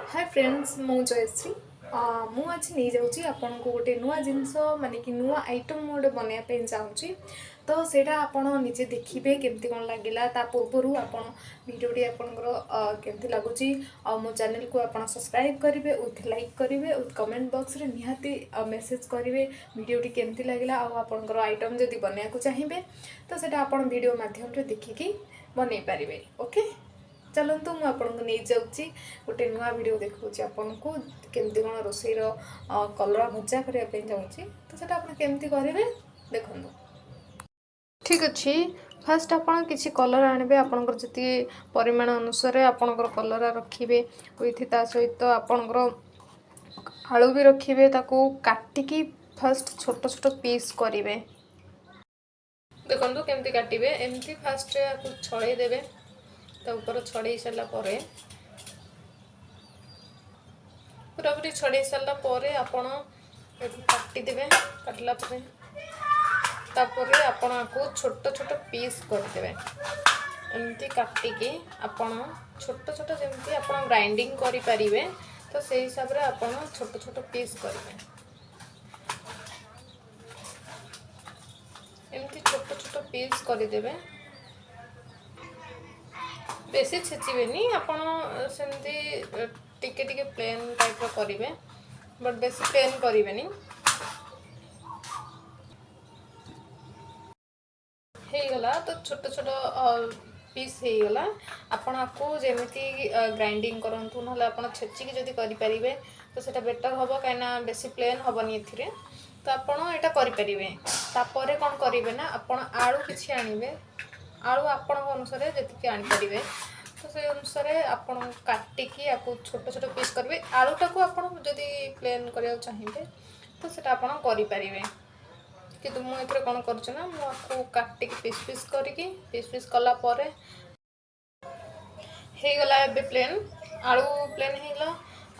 Hi friends मु जयश्री मु आज नहीं जाऊँगी आपन को गोटे नुआ जिनस माने कि नुआ आइटम गोटे बनवाई चाहूँगी तो सेटा आपण निजे देखिए केमती कौन लगिला ता पूर्व आपण वीडियोटी आपंकर केमती लगुच मो चैनल को आप सब्सक्राइब करेंगे विथ लाइक करेंगे विथ कमेंट बॉक्स रे निहाती मेसेज करेंगे वीडियोटी केमती लगिला आपंकर आइटम जदि बनवाक चाहिए तो सेटा आपण वीडियो माध्यम देखिकी बनई पारे ओके। चलतु मुझे नहीं जाऊँगी गोटे नुआ वीडियो देखा आपन को केमती कौन रोसईर कलरा भजा करने चाहूँगी तो सेटा आप केमती करेंगे देखो ठीक अच्छे। फास्ट आपन किसी कलर आनबे आपनकर जति परिमाण अनुसार आपनकर कलर रखिबे विथ ता सहित आपनकर आलू भी रखिबे ताको काटिकी फास्ट छोट छोट पीस करिवे देखंतु केमती काटिबे एमती फास्ट छड़े देबे ता ऊपर छड़े सारा पूरापूरी छड़े सारा आपण काटिदेवे काटला तापर आपण को छोट छोट पीस करदेवे एमती काटिकी आपण छोट छोट जमती आपण ग्राइंडिंग करि परिबे तो से हिसाब रे आपण छोट छोट पीस करिवे एमती छोट छोट पीस करदेवे बेसी छेचिबेनी आपण सेमती टिके टिके प्लेन टाइप रो करिवे बट बेसी प्लेन करिवेनी गला तो छोट छोट पीस हो गला आपण आपको जमीती ग्राइंडिंग करंतु नहले आपण छेचिकी जदी करि परिबे तो सेटा बेटर होबो काइना बेसी प्लेन होबनी एथिरे तो आपण एटा करि परिबे तापरे कोन करिवे ना आपण आलू किछि आनिबे आलू आपण अनुसार जतिके आनि परिबे तो से अनुसार आपण काटिकी आपको छोट छोट पीस करबे आलूटा को आपण जदी प्लेन करिया चाहिबे तो सेटा आपण करि परिबे कि मुझे कौन कर काटिक पीस पीस करके पीस पीस कला परे हो गला एबे प्लेन आलू प्लेन होगा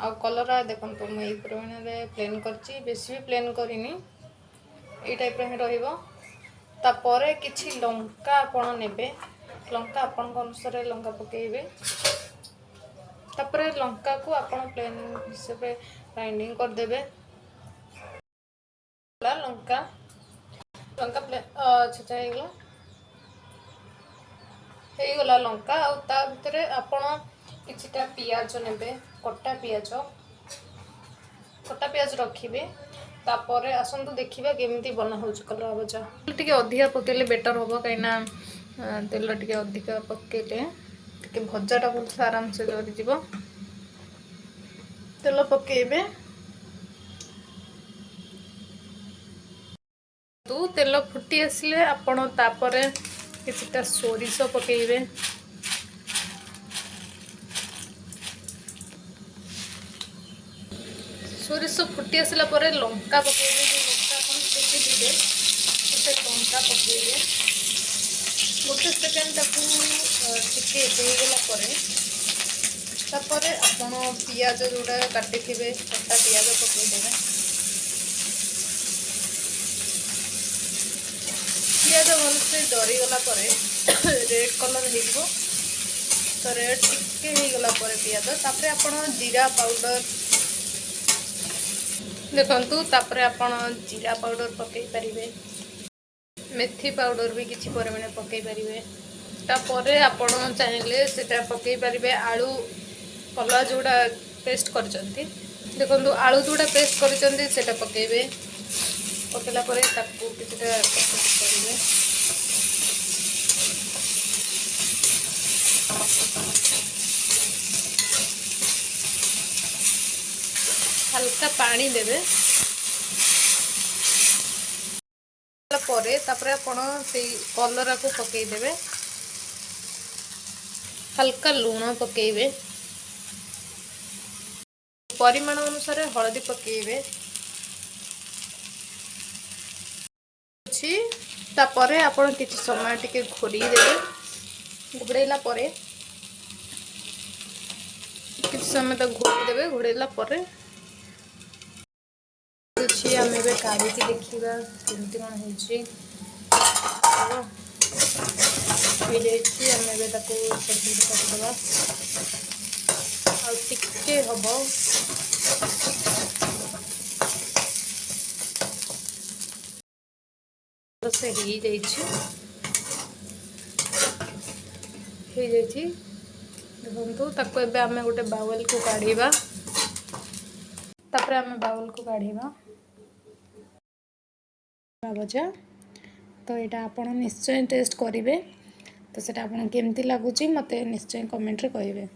आ कलर देखो मुझे परिमाण प्लेन करची बेसी भी प्लेन करनी ये टाइप रही किछि लंका आपण नेबे लंका आपण अनुसार लंका पकेबे तापर लंका को आपण प्लेन हिसाब से ग्राइंडिंग कर देबे लंका लंका छेचा होगला लंका आ भितर आपण किछिटा पियाज नेबे कटा पियाज रखिबे तापर आसंतु देखिबा केमिति बना होछ कलर भजा टिके अधिका पकेले बेटर होबो काइना तेल टिके अधिका पकेले टिके भजाटा बहुत आराम से जरि जीवो तेल पकेबे तेल फुटी आसिले आपण तापरे किछिटा सोरिष पकेइबे सोरिष फुटी आसिला परे लंका पकेइबे जो लंका आपण सेके दिबे से लंका पकेइबे गोटे सेकेंड ताकू टिके देगला परे तापरे आपण पियाज जोडा काटिथिबे कटा पियाज पकेइ देबे पियाज भल से डरीगला रेड कलर हो तो रेड टिके होगला पियाज तापर आपण जीरा पाउडर देखंतु तापर आपण जीरा पाउडर पकई पारिबे मेथी पाउडर भी किछि परिमाण पकई पारिबे तापर आपण चाहिले सेटा पकई पारिबे आलू कलर जोड़ा पेस्ट करचंती देखंतु आलू जोड़ा पेस्ट करचंती सेटा पकेबे पकेला परे ताकू किछटा करेंगे हल्का पानी देवे परे तापर आपण से कलरा को पकई देवे हल्का लूण पकेइबे परिमाण अनुसार हळदी पकेइबे तापरे आपण किछि समय टिके घोड़ी देबे घोड़ेला परे किछि समय तक घोड़ी देबे घोड़ेला परे अछि हमें बे काढ़ी के देखिबा केमति कोन होछि हो जाइछि हमें बे ताको सब्जी काट देबा टिके हब से देखो ताको एबे आमे गोटे बाउल को काढ़ीबा तापर आमे बाउल को काढ़ीबा भजा तो यहाँ आपण निश्चय टेस्ट करेंगे तो सेटा आपण केमती लगुच मते निश्चय कमेंट रे कहिबे।